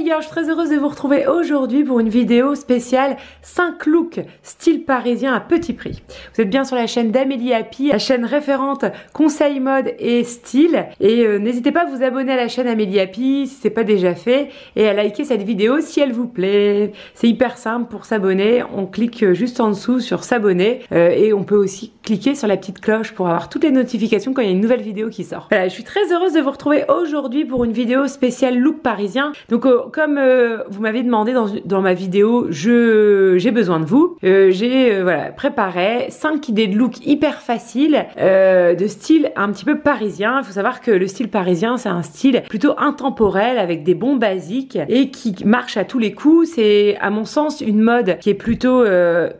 filles, alors je suis très heureuse de vous retrouver aujourd'hui pour une vidéo spéciale 5 looks style parisien à petit prix. Vous êtes bien sur la chaîne d'Amélie Happy, la chaîne référente conseil mode et style. Et n'hésitez pas à vous abonner à la chaîne Amélie Happy si ce n'est pas déjà fait et à liker cette vidéo si elle vous plaît. C'est hyper simple pour s'abonner, on clique juste en dessous sur s'abonner et on peut aussi cliquer sur la petite cloche pour avoir toutes les notifications quand il y a une nouvelle vidéo qui sort. Voilà, je suis très heureuse de vous retrouver aujourd'hui pour une vidéo spéciale look parisien. Donc comme vous m'avez demandé dans ma vidéo, j'ai besoin de vous. J'ai voilà, préparé 5 idées de look hyper faciles de style un petit peu parisien. Il faut savoir que le style parisien, c'est un style plutôt intemporel avec des bons basiques et qui marche à tous les coups. C'est à mon sens une mode qui est plutôt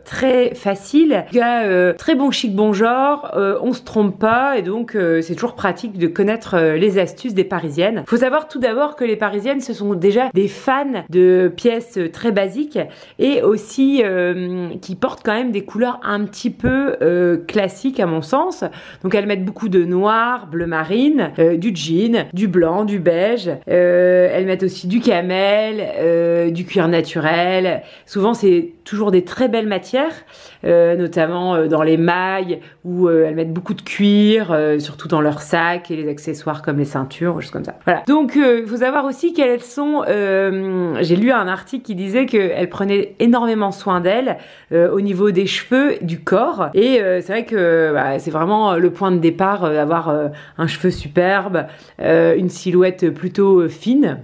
très facile, qui a très bon chic, bon genre, on se trompe pas et donc c'est toujours pratique de connaître les astuces des parisiennes. Faut savoir tout d'abord que les parisiennes ce sont déjà des fans de pièces très basiques et aussi qui portent quand même des couleurs un petit peu classiques à mon sens. Donc elles mettent beaucoup de noir, bleu marine, du jean, du blanc, du beige. Elles mettent aussi du camel, du cuir naturel. Souvent c'est toujours des très belles matières, notamment dans les mailles où elles mettent beaucoup de cuir, surtout dans leurs sacs et les accessoires comme les ceintures, choses comme ça. Voilà. Donc il faut savoir aussi qu'elles sont, j'ai lu un article qui disait qu'elles prenaient énormément soin d'elles au niveau des cheveux, du corps et c'est vrai que c'est vraiment le point de départ d'avoir un cheveu superbe, une silhouette plutôt fine.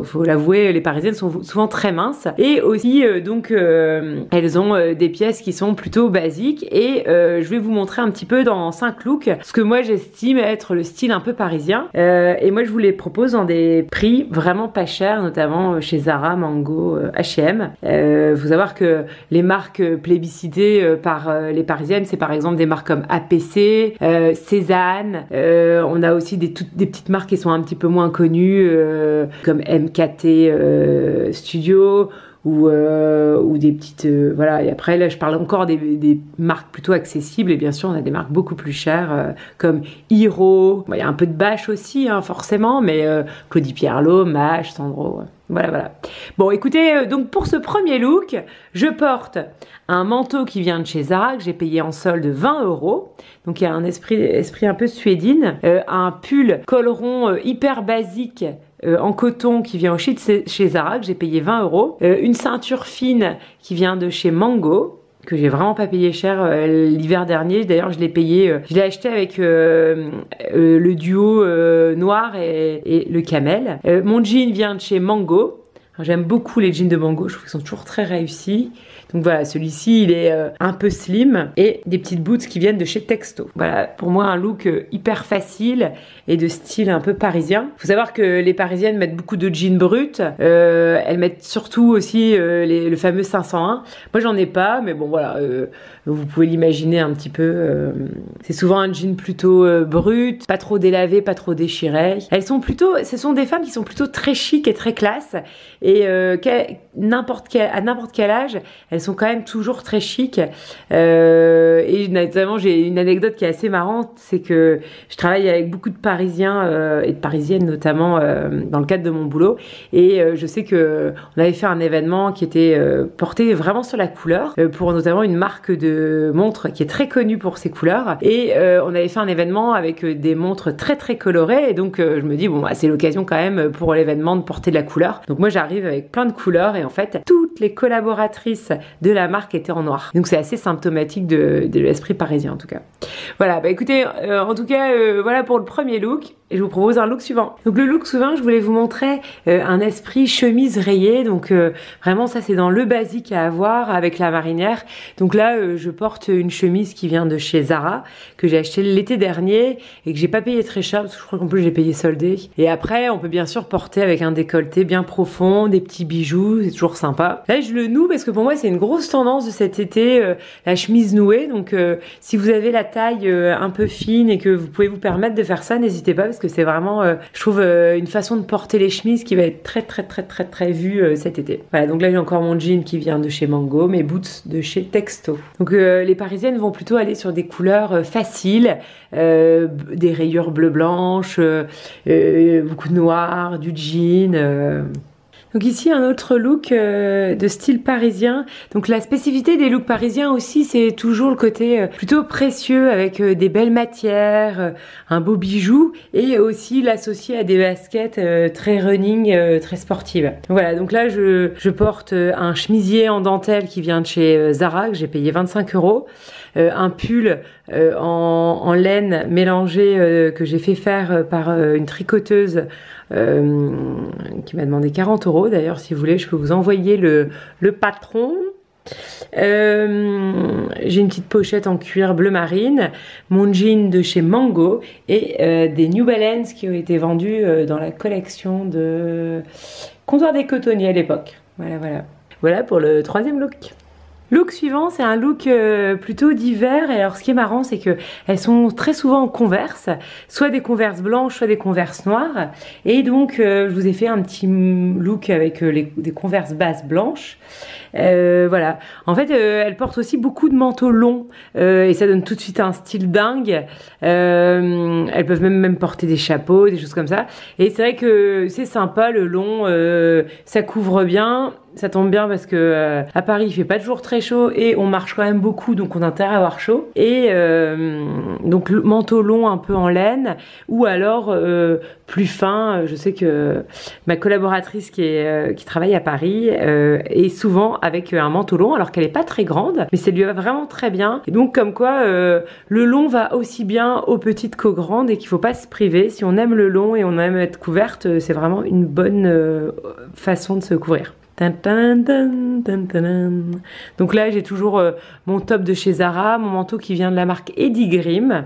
Faut l'avouer, les parisiennes sont souvent très minces et aussi donc elles ont des pièces qui sont plutôt basiques et je vais vous montrer un petit peu dans 5 looks ce que moi j'estime être le style un peu parisien et moi je vous les propose dans des prix vraiment pas chers, notamment chez Zara, Mango, H&M. Faut savoir que les marques plébiscitées par les parisiennes, c'est par exemple des marques comme APC, Cézanne, on a aussi des petites marques qui sont un petit peu moins connues comme MKT Studio ou des petites voilà. Et après là je parle encore des marques plutôt accessibles et bien sûr on a des marques beaucoup plus chères comme Hiro. Il y a un peu de Bâche aussi hein, forcément, mais Claudie Pierlot, Maje, Sandro, voilà. Bon écoutez, donc pour ce premier look je porte un manteau qui vient de chez Zara que j'ai payé en solde 20 €, donc il y a un esprit un peu suédine, un pull col rond hyper basique en coton qui vient aussi de chez Zara que j'ai payé 20 €, une ceinture fine qui vient de chez Mango que j'ai vraiment pas payé cher l'hiver dernier. D'ailleurs je l'ai acheté avec le duo noir et le camel. Mon jean vient de chez Mango. J'aime beaucoup les jeans de Mango, je trouve qu'ils sont toujours très réussis. Donc voilà, celui-ci il est un peu slim et des petites boots qui viennent de chez Texto. Voilà, pour moi un look hyper facile et de style un peu parisien. Faut savoir que les parisiennes mettent beaucoup de jeans bruts, elles mettent surtout aussi le fameux 501. Moi j'en ai pas, mais bon voilà, vous pouvez l'imaginer un petit peu. C'est souvent un jean plutôt brut, pas trop délavé, pas trop déchiré. Ce sont des femmes qui sont plutôt très chic et très classe et à n'importe quel âge, elles sont quand même toujours très chic. Et notamment, j'ai une anecdote qui est assez marrante, c'est que je travaille avec beaucoup de Parisiens et de Parisiennes notamment dans le cadre de mon boulot. Et je sais que on avait fait un événement qui était porté vraiment sur la couleur pour notamment une marque de montres qui est très connue pour ses couleurs. Et on avait fait un événement avec des montres très très colorées. Et donc je me dis bon c'est l'occasion quand même pour l'événement de porter de la couleur. Donc moi j'arrive avec plein de couleurs et en fait toutes les collaboratrices de la marque étaient en noir. Donc c'est assez symptomatique de l'esprit parisien en tout cas. Voilà, bah écoutez, en tout cas voilà pour le premier look. Et je vous propose un look suivant. Donc le look suivant, je voulais vous montrer un esprit chemise rayée. Donc vraiment ça c'est dans le basique à avoir avec la marinière. Donc là je porte une chemise qui vient de chez Zara que j'ai acheté l'été dernier et que j'ai pas payé très cher parce que je crois qu'en plus j'ai payé soldé. Et après on peut bien sûr porter avec un décolleté bien profond, des petits bijoux, c'est toujours sympa. Là je le noue parce que pour moi c'est une grosse tendance de cet été, la chemise nouée. Donc si vous avez la taille un peu fine et que vous pouvez vous permettre de faire ça, n'hésitez pas parce que c'est vraiment, je trouve, une façon de porter les chemises qui va être très vue cet été. Voilà, donc là j'ai encore mon jean qui vient de chez Mango, mes boots de chez Texto. Donc les parisiennes vont plutôt aller sur des couleurs faciles, des rayures bleu-blanche, beaucoup de noir, du jean. Donc ici un autre look de style parisien. Donc la spécificité des looks parisiens aussi, c'est toujours le côté plutôt précieux avec des belles matières, un beau bijou et aussi l'associer à des baskets très running, très sportives. Voilà, donc là je porte un chemisier en dentelle qui vient de chez Zara que j'ai payé 25 €. Un pull en laine mélangée que j'ai fait faire par une tricoteuse qui m'a demandé 40 € d'ailleurs. Si vous voulez, je peux vous envoyer le patron. J'ai une petite pochette en cuir bleu marine, mon jean de chez Mango et des New Balance qui ont été vendus dans la collection de Comptoir des Cotonniers à l'époque. Voilà pour le troisième look. Look suivant, c'est un look plutôt d'hiver. Et alors ce qui est marrant, c'est que elles sont très souvent en Converse, soit des Converse blanches, soit des Converse noires. Et donc je vous ai fait un petit look avec des Converse basses blanches. Voilà. En fait, elles portent aussi beaucoup de manteaux longs et ça donne tout de suite un style dingue. Elles peuvent même porter des chapeaux, des choses comme ça. Et c'est vrai que c'est sympa le long, ça couvre bien. Ça tombe bien parce que à Paris il fait pas toujours très chaud et on marche quand même beaucoup, donc on a intérêt à avoir chaud. Et donc le manteau long un peu en laine ou alors plus fin. Je sais que ma collaboratrice qui travaille à Paris est souvent avec un manteau long alors qu'elle est pas très grande, mais ça lui va vraiment très bien. Et donc comme quoi le long va aussi bien aux petites qu'aux grandes et qu'il faut pas se priver. Si on aime le long et on aime être couverte, c'est vraiment une bonne façon de se couvrir. Donc là j'ai toujours mon top de chez Zara, mon manteau qui vient de la marque Eddie Grimm,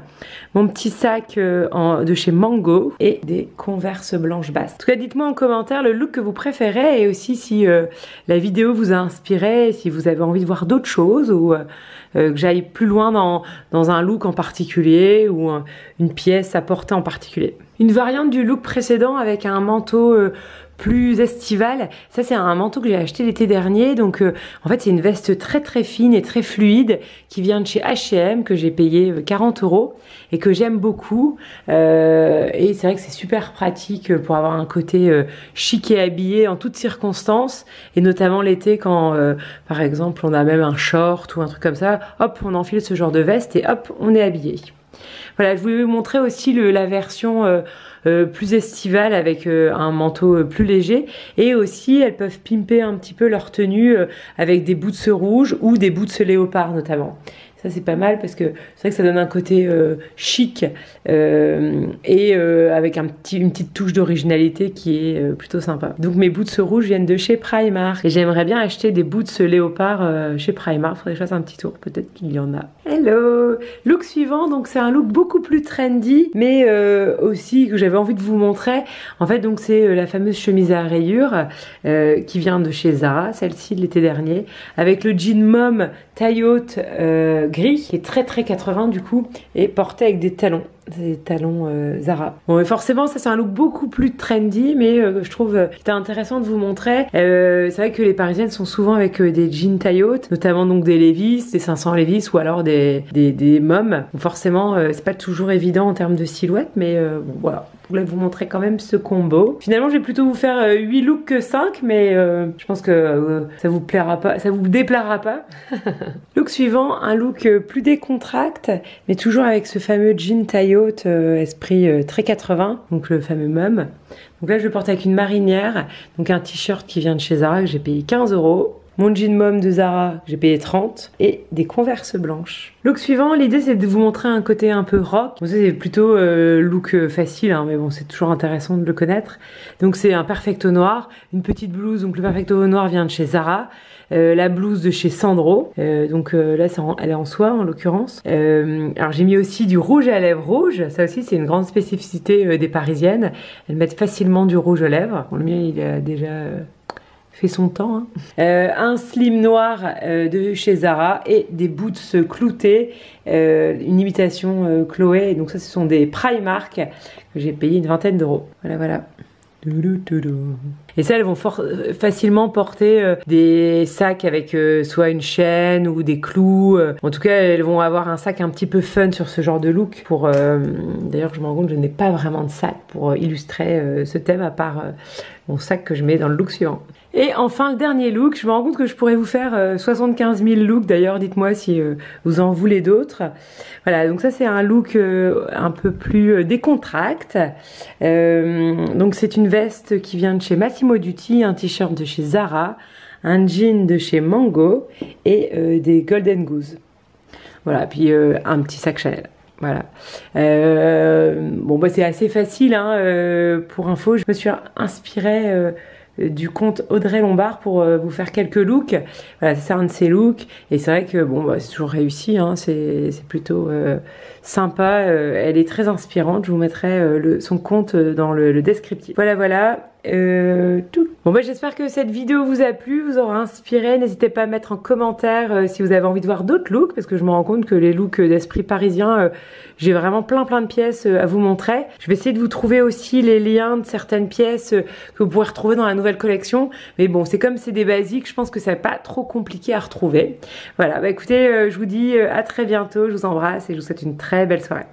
mon petit sac de chez Mango et des Converse blanches basses. En tout cas dites-moi en commentaire le look que vous préférez et aussi si la vidéo vous a inspiré, si vous avez envie de voir d'autres choses ou que j'aille plus loin dans un look en particulier ou une pièce à porter en particulier. Une variante du look précédent avec un manteau plus estival. Ça c'est un manteau que j'ai acheté l'été dernier. Donc en fait c'est une veste très très fine et très fluide qui vient de chez H&M que j'ai payé 40 € et que j'aime beaucoup. Et c'est vrai que c'est super pratique pour avoir un côté chic et habillé en toutes circonstances et notamment l'été quand par exemple on a même un short ou un truc comme ça. Hop, on enfile ce genre de veste et hop, on est habillé. Voilà, je voulais vous montrer aussi la version plus estivale avec un manteau plus léger et aussi elles peuvent pimper un petit peu leur tenue avec des boots rouges ou des boots léopard notamment. Ça c'est pas mal parce que c'est vrai que ça donne un côté chic et avec une petite touche d'originalité qui est plutôt sympa. Donc mes boots rouges viennent de chez Primark et j'aimerais bien acheter des boots léopard chez Primark. Faudrait que je fasse un petit tour, peut-être qu'il y en a. Hello! Look suivant, donc c'est un look beaucoup plus trendy mais aussi que j'avais envie de vous montrer. En fait donc c'est la fameuse chemise à rayures qui vient de chez Zara, celle-ci de l'été dernier, avec le jean mom taille haute gris qui est très très 80 du coup et porté avec des talons. Des talons Zara. Bon, forcément ça c'est un look beaucoup plus trendy mais je trouve c'était intéressant de vous montrer. C'est vrai que les parisiennes sont souvent avec des jeans taille haute, notamment donc des Levi's, des 500 Levi's ou alors des Mom. Forcément c'est pas toujours évident en termes de silhouette mais bon voilà. Je voulais vous montrer quand même ce combo. Finalement je vais plutôt vous faire 8 looks que 5 mais je pense que ça vous plaira pas, ça vous déplaira pas. Look suivant, un look plus décontracté mais toujours avec ce fameux jean taille haute esprit très 80, donc le fameux Mom. Donc là je le porte avec une marinière, donc un t-shirt qui vient de chez Zara que j'ai payé 15 €. Mon jean mom de Zara, j'ai payé 30 et des Converse blanches. Look suivant, l'idée c'est de vous montrer un côté un peu rock. Bon, ça c'est plutôt look facile, hein, mais bon c'est toujours intéressant de le connaître. Donc c'est un perfecto noir, une petite blouse, donc le perfecto noir vient de chez Zara. La blouse de chez Sandro, donc là elle est en soie en l'occurrence. Alors j'ai mis aussi du rouge à lèvres rouge, ça aussi c'est une grande spécificité des parisiennes. Elles mettent facilement du rouge aux lèvres. Bon, le mien il a déjà fait son temps. Hein. Un slim noir de chez Zara et des boots cloutés, une imitation Chloé. Donc ça ce sont des Primark que j'ai payé une 20aine d'euros. Voilà. Et ça, elles vont facilement porter des sacs avec soit une chaîne ou des clous. En tout cas, elles vont avoir un sac un petit peu fun sur ce genre de look. D'ailleurs, je me rends compte que je n'ai pas vraiment de sac pour illustrer ce thème à part mon sac que je mets dans le look suivant. Et enfin, le dernier look, je me rends compte que je pourrais vous faire 75 000 looks. D'ailleurs, dites-moi si vous en voulez d'autres. Voilà, donc ça c'est un look un peu plus décontracte. Donc c'est une veste qui vient de chez Massimo Dutti, un t-shirt de chez Zara, un jean de chez Mango et des Golden Goose. Voilà, puis un petit sac Chanel. Voilà. Bon, bah c'est assez facile, hein, pour info. Je me suis inspirée du compte Audrey Lombard pour vous faire quelques looks. Voilà, c'est un de ces looks. Et c'est vrai que bon, bah, c'est toujours réussi, hein, c'est plutôt sympa. Elle est très inspirante. Je vous mettrai son compte dans le descriptif. Voilà, voilà. Tout. Bon bah j'espère que cette vidéo vous a plu, vous aura inspiré. N'hésitez pas à mettre en commentaire si vous avez envie de voir d'autres looks, parce que je me rends compte que les looks d'esprit parisien, j'ai vraiment plein de pièces à vous montrer. Je vais essayer de vous trouver aussi les liens de certaines pièces que vous pourrez retrouver dans la nouvelle collection. Mais bon, c'est comme c'est des basiques, je pense que c'est pas trop compliqué à retrouver. Voilà, bah écoutez, je vous dis à très bientôt, je vous embrasse et je vous souhaite une très belle soirée.